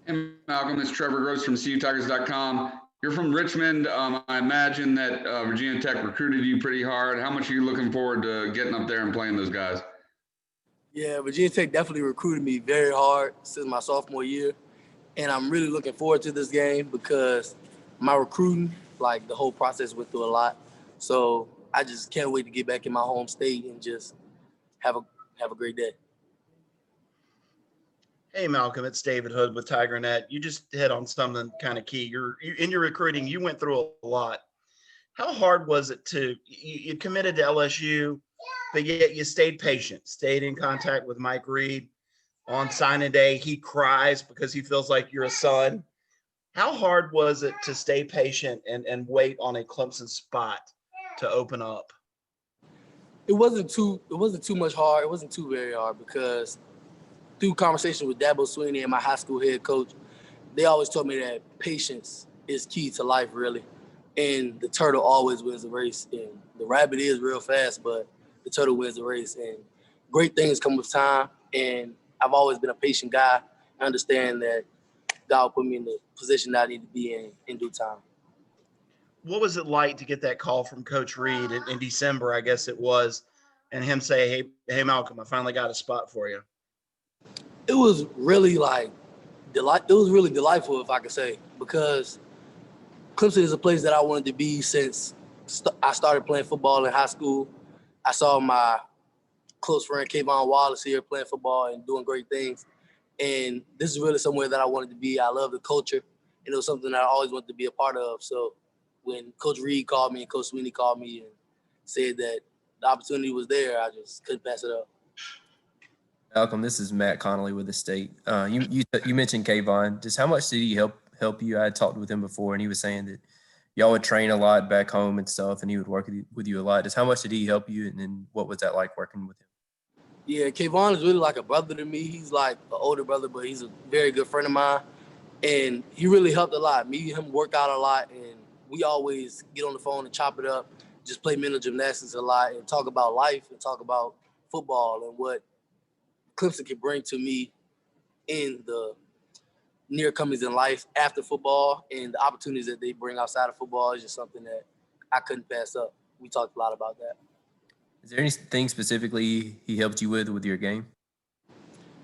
Hey, Malcolm, it's Trevor Gross from CUTigers.com. You're from Richmond. I imagine that Virginia Tech recruited you pretty hard. How much are you looking forward to getting up there and playing those guys? Yeah, Virginia Tech definitely recruited me very hard since my sophomore year. And I'm really looking forward to this game because my recruiting, like the whole process went through a lot. So I just can't wait to get back in my home state and just have a great day. Hey, Malcolm, it's David Hood with TigerNet. You just hit on something kind of key. In your recruiting, you went through a lot. How hard was it you committed to LSU, but yet you stayed patient, stayed in contact with Mike Reed on signing day? He cries because he feels like you're a son. How hard was it to stay patient and wait on a Clemson spot to open up? It wasn't too much hard. It wasn't too very hard because through conversation with Dabo Swinney and my high school head coach, they always told me that patience is key to life, really. And the turtle always wins the race. And the rabbit is real fast, but the turtle wins the race. And great things come with time. And I've always been a patient guy. I understand that God put me in the position that I need to be in due time. What was it like to get that call from Coach Reed in December, I guess it was, and him say, hey, Malcolm, I finally got a spot for you? It was really really delightful, if I could say, because Clemson is a place that I wanted to be since I started playing football in high school. I saw my close friend K'Von Wallace here playing football and doing great things. And this is really somewhere that I wanted to be. I love the culture, and it was something that I always wanted to be a part of. So when Coach Reed called me and Coach Swinney called me and said that the opportunity was there, I just couldn't pass it up. Malcolm, this is Matt Connolly with the state. You mentioned K'Von. Just how much did he help you? I had talked with him before, and he was saying that y'all would train a lot back home and stuff, and he would work with you a lot. Just how much did he help you, and then what was that like working with him? Yeah, K'Von is really like a brother to me. He's like an older brother, but he's a very good friend of mine, and he really helped a lot. Me and him work out a lot, and we always get on the phone and chop it up, just play mental gymnastics a lot, and talk about life and talk about football and what Clemson can bring to me in the near comings in life after football, and the opportunities that they bring outside of football is just something that I couldn't pass up. We talked a lot about that. Is there anything specifically he helped you with your game?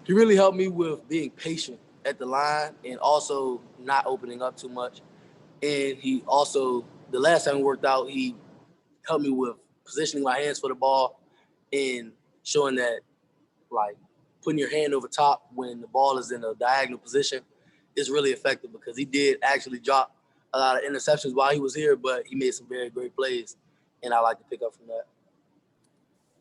He really helped me with being patient at the line and also not opening up too much. And he also, the last time we worked out, he helped me with positioning my hands for the ball and showing that, like, putting your hand over top when the ball is in a diagonal position is really effective, because he did actually drop a lot of interceptions while he was here, but he made some very great plays, and I like to pick up from that.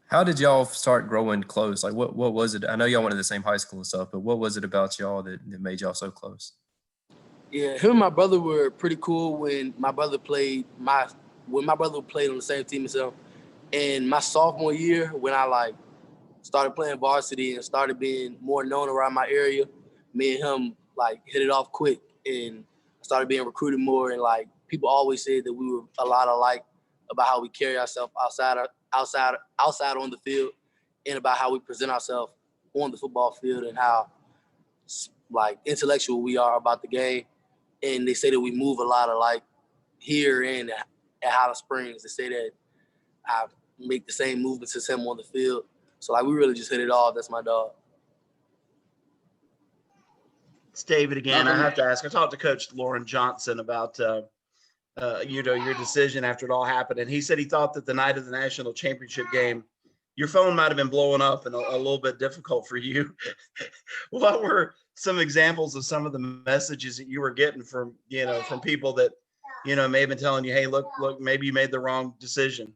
How did y'all start growing close? Like, what was it? I know y'all went to the same high school and stuff, but what was it about y'all that made y'all so close? Yeah, him and my brother were pretty cool when my brother played on the same team as him. And my sophomore year, when I started playing varsity and started being more known around my area, me and him hit it off quick and started being recruited more. And people always said that we were a lot alike about how we carry ourselves outside on the field, and about how we present ourselves on the football field, and how intellectual we are about the game. And they say that we move a lot alike here and at Highland Springs. They say that I make the same movements as him on the field. So we really just hit it off. That's my dog. It's David again. I have to ask. I talked to Coach Lauren Johnson about your decision after it all happened, and he said he thought that the night of the national championship game, your phone might have been blowing up and a little bit difficult for you. What were some examples of some of the messages that you were getting from people that may have been telling you, hey, look, maybe you made the wrong decision?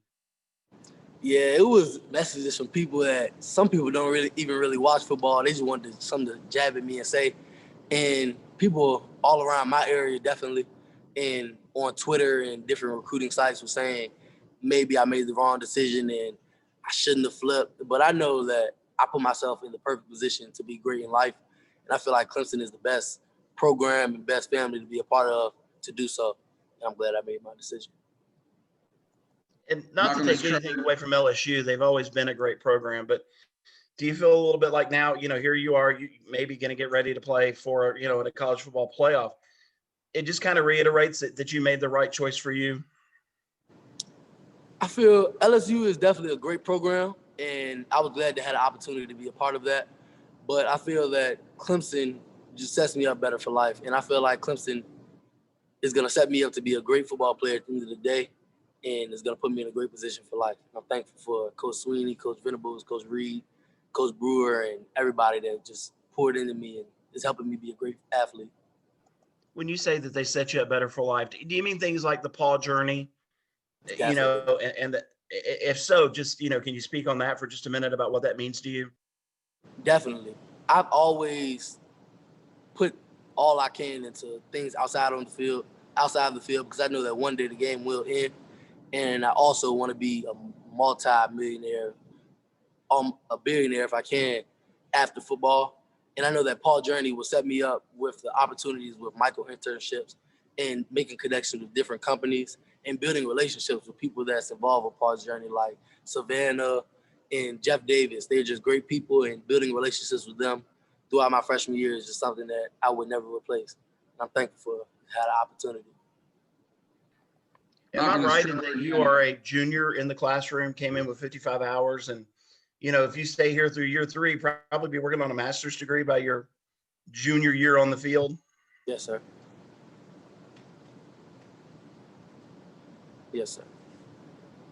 Yeah, it was messages from people that some people don't really watch football. They just wanted something to jab at me and say. And people all around my area, definitely, and on Twitter and different recruiting sites, were saying maybe I made the wrong decision and I shouldn't have flipped. But I know that I put myself in the perfect position to be great in life. And I feel like Clemson is the best program and best family to be a part of to do so. And I'm glad I made my decision. And not to take anything away from LSU, they've always been a great program, but Do you feel a little bit like now, here you are, you maybe going to get ready to play for, in a college football playoff? It just kind of reiterates that you made the right choice for you. I feel LSU is definitely a great program, and I was glad to have the opportunity to be a part of that. But I feel that Clemson just sets me up better for life, and I feel like Clemson is going to set me up to be a great football player at the end of the day, and it's going to put me in a great position for life. I'm thankful for Coach Sweeney, Coach Venables, Coach Reed, Coach Brewer, and everybody that just poured into me and is helping me be a great athlete. When you say that they set you up better for life, do you mean things like the Paul journey? Definitely. And if so, just, can you speak on that for just a minute about what that means to you? Definitely. I've always put all I can into things outside of the field, because I know that one day the game will end. And I also want to be a multi-millionaire, a billionaire if I can, after football. And I know that Paul Journey will set me up with the opportunities with micro internships and making connections with different companies and building relationships with people that's involved with Paul's journey, like Savannah and Jeff Davis. They're just great people, and building relationships with them throughout my freshman year is just something that I would never replace. And I'm thankful for having the opportunity. Am I right in that you are a junior in the classroom, came in with 55 hours, and if you stay here through year 3, probably be working on a master's degree by your junior year on the field? Yes, sir. Yes, sir.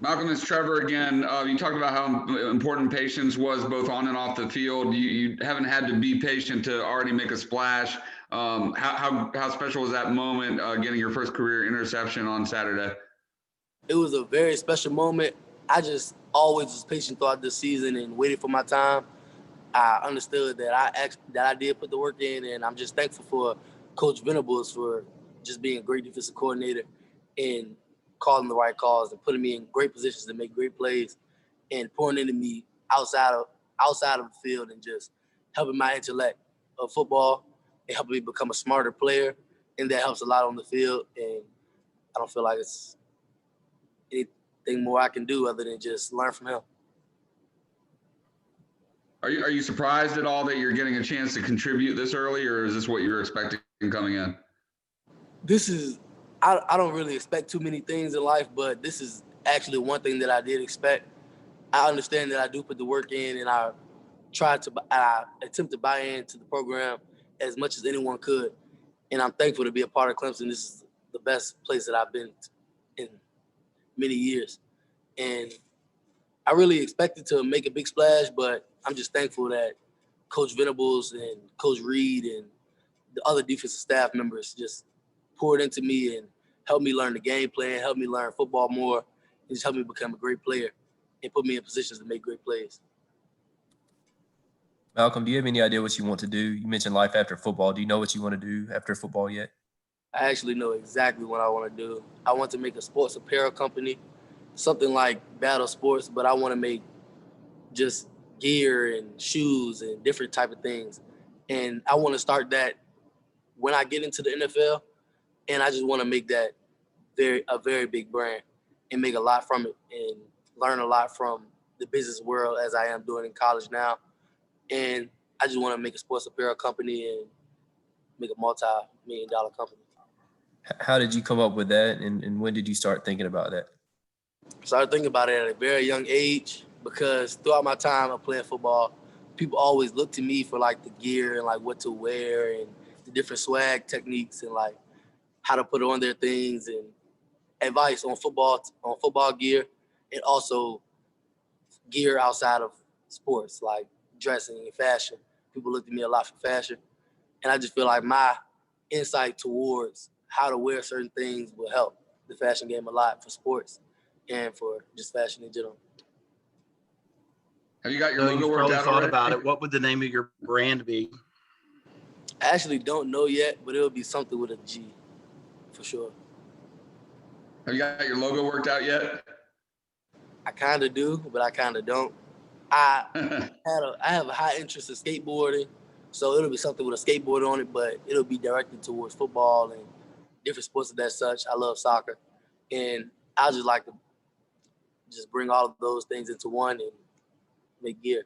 Malcolm, it's Trevor again. You talked about how important patience was both on and off the field. You haven't had to be patient to already make a splash. How special was that moment getting your first career interception on Saturday? It was a very special moment. I just always was patient throughout the season and waited for my time. I understood that I did put the work in, and I'm just thankful for Coach Venables for just being a great defensive coordinator and calling the right calls and putting me in great positions to make great plays and pouring into me outside of the field and just helping my intellect of football and helping me become a smarter player. And that helps a lot on the field. And I don't feel like it's anything more I can do other than just learn from him. Are you surprised at all that you're getting a chance to contribute this early, or is this what you were expecting coming in? I don't really expect too many things in life, but this is actually one thing that I did expect. I understand that I do put the work in, and I attempt to buy into the program as much as anyone could. And I'm thankful to be a part of Clemson. This is the best place that I've been in many years. And I really expected to make a big splash, but I'm just thankful that Coach Venables and Coach Reed and the other defensive staff members just poured into me and helped me learn the game plan, helped me learn football more, and just helped me become a great player and put me in positions to make great plays. Malcolm, do you have any idea what you want to do? You mentioned life after football. Do you know what you want to do after football yet? I actually know exactly what I want to do. I want to make a sports apparel company, something like Battle Sports, but I want to make just gear and shoes and different type of things. And I want to start that when I get into the NFL, and I just want to make that a very big brand and make a lot from it and learn a lot from the business world as I am doing in college now. And I just want to make a sports apparel company and make a multi-million-dollar company. How did you come up with that, and when did you start thinking about that? I started thinking about it at a very young age because throughout my time of playing football, people always looked to me for like the gear and like what to wear and the different swag techniques and like how to put on their things and advice on football gear and also gear outside of sports like dressing and fashion. People looked at me a lot for fashion. And I just feel like my insight towards how to wear certain things will help the fashion game a lot for sports and for just fashion in general. Have you got your So logo you've worked probably out thought already? about it. What would the name of your brand be? I actually don't know yet, but it'll be something with a G for sure. Have you got your logo worked out yet? I kind of do, but I kind of don't. I have a high interest in skateboarding, so it'll be something with a skateboard on it, but it'll be directed towards football and different sports of that such. I love soccer, and I just like to just bring all of those things into one and make gear.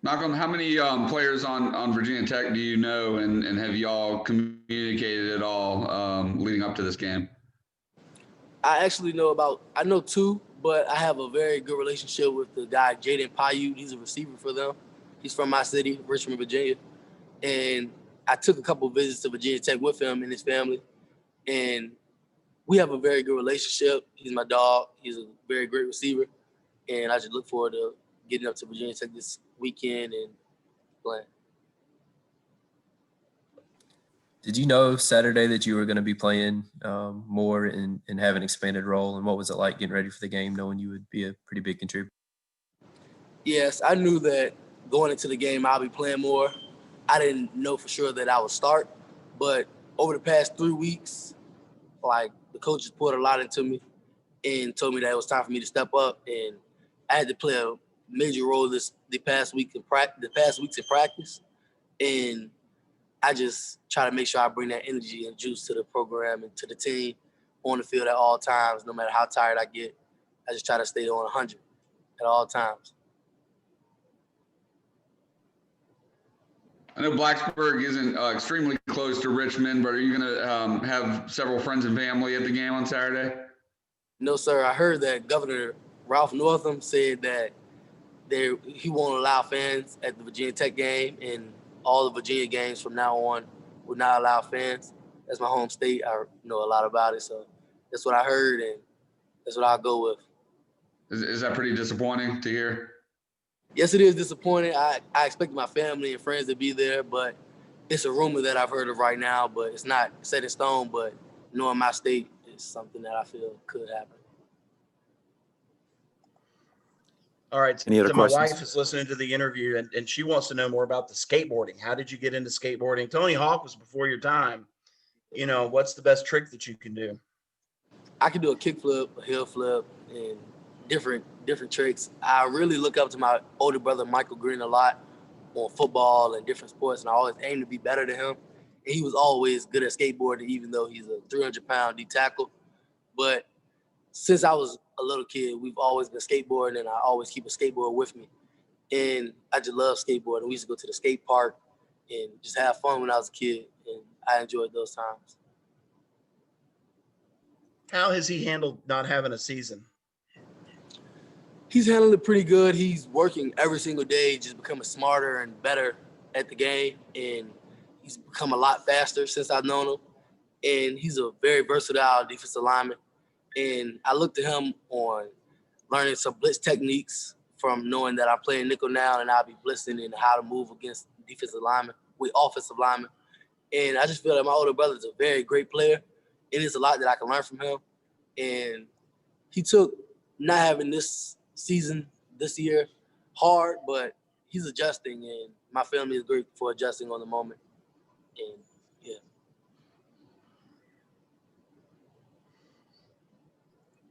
Malcolm, how many players on Virginia Tech do you know, and have y'all communicated at all leading up to this game? I actually I know two, but I have a very good relationship with the guy, P.A.W. He's a receiver for them. He's from my city, Richmond, Virginia. And I took a couple of visits to Virginia Tech with him and his family. And we have a very good relationship. He's my dog. He's a very great receiver. And I just look forward to getting up to Virginia Tech this weekend and playing. Did you know Saturday that you were going to be playing more and have an expanded role? And what was it like getting ready for the game, knowing you would be a pretty big contributor? Yes, I knew that going into the game, I'll be playing more. I didn't know for sure that I would start, but over the past 3 weeks, like the coaches poured a lot into me and told me that it was time for me to step up, and I had to play a major role the past weeks in practice, and I just try to make sure I bring that energy and juice to the program and to the team on the field at all times, no matter how tired I get. I just try to stay on 100 at all times. I know Blacksburg isn't extremely close to Richmond, but are you going to have several friends and family at the game on Saturday? No, sir. I heard that Governor Ralph Northam said that he won't allow fans at the Virginia Tech game, and all the Virginia games from now on will not allow fans. That's my home state. I know a lot about it, so that's what I heard, and that's what I'll go with. Is that pretty disappointing to hear? Yes, it is disappointing. I expect my family and friends to be there, but it's a rumor that I've heard of right now, but it's not set in stone. But knowing my state is something that I feel could happen. All right. Any other So my questions? wife is listening to the interview and she wants to know more about the skateboarding. How did you get into skateboarding? Tony Hawk was before your time. You know, what's the best trick that you can do? I can do a kick flip, a heel flip, and different tricks. I really look up to my older brother, Michael Greene, a lot on football and different sports, and I always aim to be better than him. And he was always good at skateboarding, even though he's a 300-pound D tackle. But since I was a little kid, we've always been skateboarding, and I always keep a skateboard with me. And I just love skateboarding. We used to go to the skate park and just have fun when I was a kid, and I enjoyed those times. How has he handled not having a season? He's handling it pretty good. He's working every single day, just becoming smarter and better at the game. And he's become a lot faster since I've known him. And he's a very versatile defensive lineman. And I look to him on learning some blitz techniques from knowing that I'm playing nickel now and I'll be blitzing and how to move against defensive linemen with offensive linemen. And I just feel like my older brother is a very great player. And there's a lot that I can learn from him. And he took not having this season this year hard, but he's adjusting, and my family is great for adjusting on the moment. And yeah.